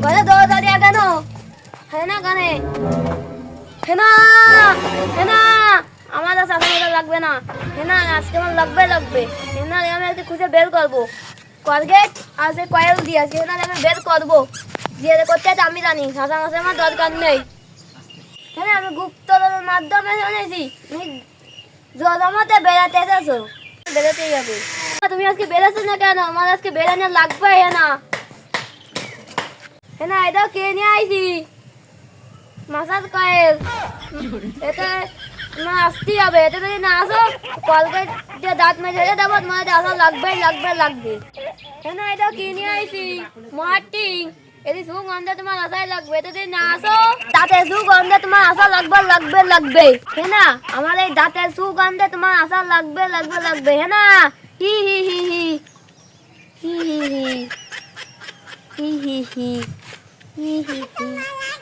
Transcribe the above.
ঘরে দৌড়াদৌড়ি কেন? হেনা কানে হেনা হেনা আমার আর চাষা লাগবে না। হেনা আজকে আমার লাগবে। হেনা আমি আজকে খুঁজে বের করবো। কলগেট আর সে কয়েল দিয়ে আছে, হেনা আমি বের করবো। দিয়ে করতে আছে আমি জানি, শাশা মাসে আমার দরকার নেই। হ্যাঁ আমি গুপ্তর মাধ্যমে শুনেছি তুমি জলমতে বেড়াতে এসেছো। বেরোতেই হবে। তুমি আজকে বেরোছো না কেন? আমার আজকে বেরোনো লাগবে না। হ্যাঁ এটা কে নিয়ে আইছি? Massage coil. এটা তোমার আসতেই হবে। এটা যদি না আসো কলগেট দিয়ে দাঁত মেজে দেবো, তোমার আসা লাগবে। হ্যাঁ এটা কি নিয়ে আইছি? মার্টিং। এটি সুগন্ধে তোমার আশাই লাগবে। এটা যদি না আসো দাঁতের সুগন্ধে তোমার আশা লাগবে। হ্যাঁ না আমার এই দাঁতের সুগন্ধে তোমার আশা লাগবে। হ্যাঁ না হি হি হি হি হি হি হি হি হি হি হি হি হি